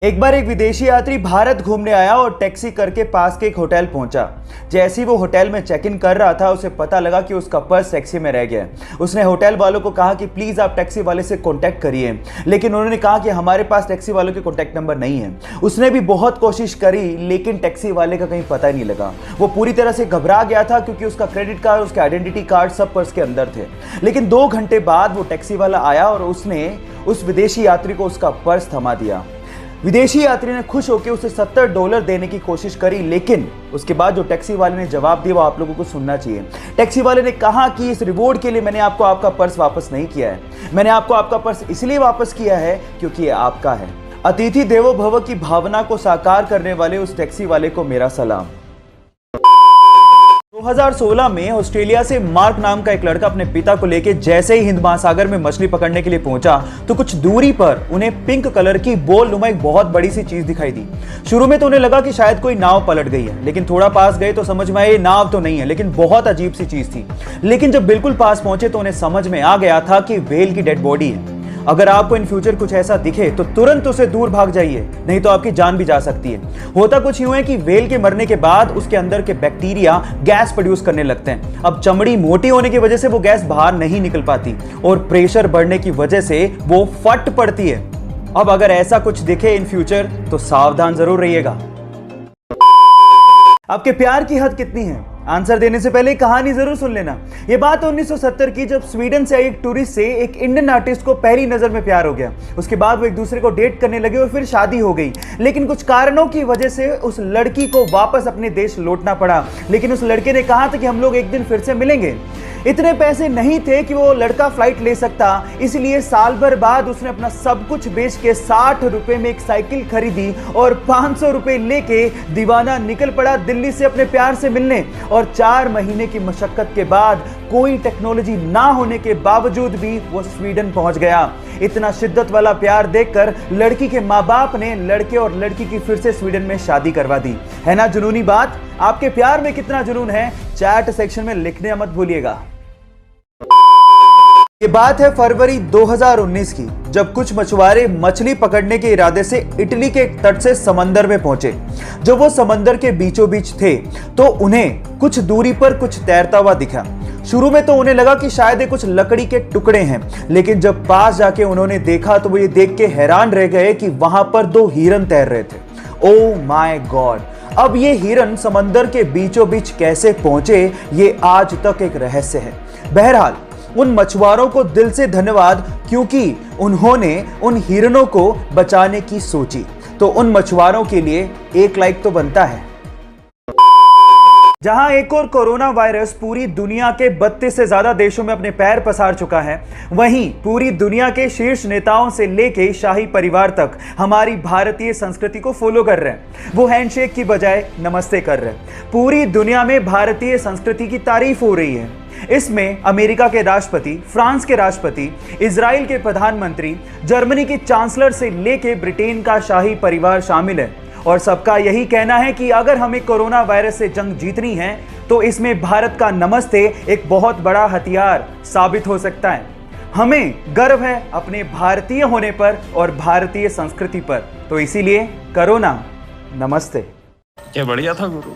एक बार एक विदेशी यात्री भारत घूमने आया और टैक्सी करके पास के एक होटल पहुंचा। जैसे ही वो होटल में चेक इन कर रहा था उसे पता लगा कि उसका पर्स टैक्सी में रह गया है। उसने होटल वालों को कहा कि प्लीज आप टैक्सी वाले से कांटेक्ट करिए, लेकिन उन्होंने कहा कि हमारे पास टैक्सी वालों के कांटेक्ट नंबर नहीं है। उसने भी बहुत कोशिश करी लेकिन टैक्सी वाले का कहीं पता ही नहीं लगा। वो पूरी तरह से घबरा गया था क्योंकि उसका क्रेडिट कार्ड, उसके आइडेंटिटी कार्ड सब पर्स के अंदर थे। लेकिन 2 घंटे बाद वो टैक्सी वाला आया और उसने उस विदेशी यात्री को उसका पर्स थमा दिया। विदेशी यात्री ने खुश होकर उसे $70 देने की कोशिश करी, लेकिन उसके बाद जो टैक्सी वाले ने जवाब दिया वो आप लोगों को सुनना चाहिए। टैक्सी वाले ने कहा कि इस रिवॉर्ड के लिए मैंने आपको आपका पर्स वापस नहीं किया है, मैंने आपको आपका पर्स इसलिए वापस किया है क्योंकि ये आपका है। अतिथि देवो भव की भावना को साकार करने वाले उस टैक्सी वाले को मेरा सलाम। 2016 में ऑस्ट्रेलिया से मार्क नाम का एक लड़का अपने पिता को लेकर जैसे ही हिंद महासागर में मछली पकड़ने के लिए पहुंचा तो कुछ दूरी पर उन्हें पिंक कलर की बॉल नुमा एक बहुत बड़ी सी चीज दिखाई दी। शुरू में तो उन्हें लगा कि शायद कोई नाव पलट गई है, लेकिन थोड़ा पास गए तो समझ में आया ये नाव तो नहीं है, लेकिन बहुत अजीब सी चीज थी। लेकिन जब बिल्कुल पास पहुंचे तो उन्हें समझ में आ गया था कि व्हेल की डेड बॉडी है। अगर आपको इन फ्यूचर कुछ ऐसा दिखे तो तुरंत उसे दूर भाग जाइए, नहीं तो आपकी जान भी जा सकती है। होता कुछ यूं है कि व्हेल के मरने के बाद उसके अंदर के बैक्टीरिया गैस प्रोड्यूस करने लगते हैं। अब चमड़ी मोटी होने की वजह से वो गैस बाहर नहीं निकल पाती और प्रेशर बढ़ने की वजह से वो फट पड़ती है। अब अगर ऐसा कुछ दिखे इन फ्यूचर तो सावधान जरूर रहिएगा। आपके प्यार की हद कितनी है? आंसर देने से पहले कहानी जरूर सुन लेना। यह बात 1970 की, जब स्वीडन से एक टूरिस्ट से एक इंडियन आर्टिस्ट को पहली नजर में प्यार हो गया। उसके बाद वो एक दूसरे को डेट करने लगे और फिर शादी हो गई। लेकिन कुछ कारणों की वजह से उस लड़की को वापस अपने देश लौटना पड़ा। लेकिन उस लड़के ने कहा था कि हम लोग एक दिन फिर से मिलेंगे। इतने पैसे नहीं थे कि वो लड़का फ्लाइट ले सकता, इसलिए साल भर बाद उसने अपना सब कुछ बेच के 60 रुपए में एक साइकिल खरीदी और 500 रुपए लेके दीवाना निकल पड़ा दिल्ली से अपने प्यार से मिलने। और 4 महीने की मशक्कत के बाद, कोई टेक्नोलॉजी ना होने के बावजूद भी वो स्वीडन पहुंच गया। इतना शिद्दत वाला प्यार देखकर लड़की के माँ बाप ने लड़के और लड़की की फिर से स्वीडन में शादी करवा दी। है ना जुनूनी बात? आपके प्यार में कितना जुनून है चैट सेक्शन में लिखने मत भूलिएगा। ये बात है फरवरी 2019 की, जब कुछ मछुआरे मछली पकड़ने के इरादे से इटली के एक तट से समंदर में पहुंचे। जब वो समंदर के बीचों बीच थे तो उन्हें कुछ दूरी पर कुछ तैरता हुआ दिखा। शुरू में तो उन्हें लगा कि शायद ये कुछ लकड़ी के टुकड़े हैं, लेकिन जब पास जाके उन्होंने देखा तो वो ये देख के हैरान रह गए कि वहां पर 2 हिरन तैर रहे थे। Oh my God! अब ये हिरन समंदर के बीचों बीच कैसे पहुंचे, ये आज तक एक रहस्य है। बहरहाल उन मछुआरों को दिल से धन्यवाद, क्योंकि उन्होंने उन हिरणों को बचाने की सोची। तो उन मछुआरों के लिए एक लाइक तो बनता है। जहां एक और कोरोना वायरस पूरी दुनिया के 32 से ज्यादा देशों में अपने पैर पसार चुका है, वहीं पूरी दुनिया के शीर्ष नेताओं से लेके शाही परिवार तक हमारी भारतीय संस्कृति को फॉलो कर रहे हैं। वो हैंडशेक की बजाय नमस्ते कर रहे हैं। पूरी दुनिया में भारतीय संस्कृति की तारीफ हो रही है। इसमें अमेरिका के राष्ट्रपति, फ्रांस के राष्ट्रपति, इजराइल के प्रधानमंत्री, जर्मनी के चांसलर से लेके ब्रिटेन का शाही परिवार शामिल है। और सबका यही कहना है कि अगर हमें कोरोना वायरस से जंग जीतनी है तो इसमें भारत का नमस्ते एक बहुत बड़ा हथियार साबित हो सकता है। हमें गर्व है अपने भारतीय होने पर और भारतीय संस्कृति पर, तो इसीलिए करो ना नमस्ते। क्या बढ़िया था गुरु।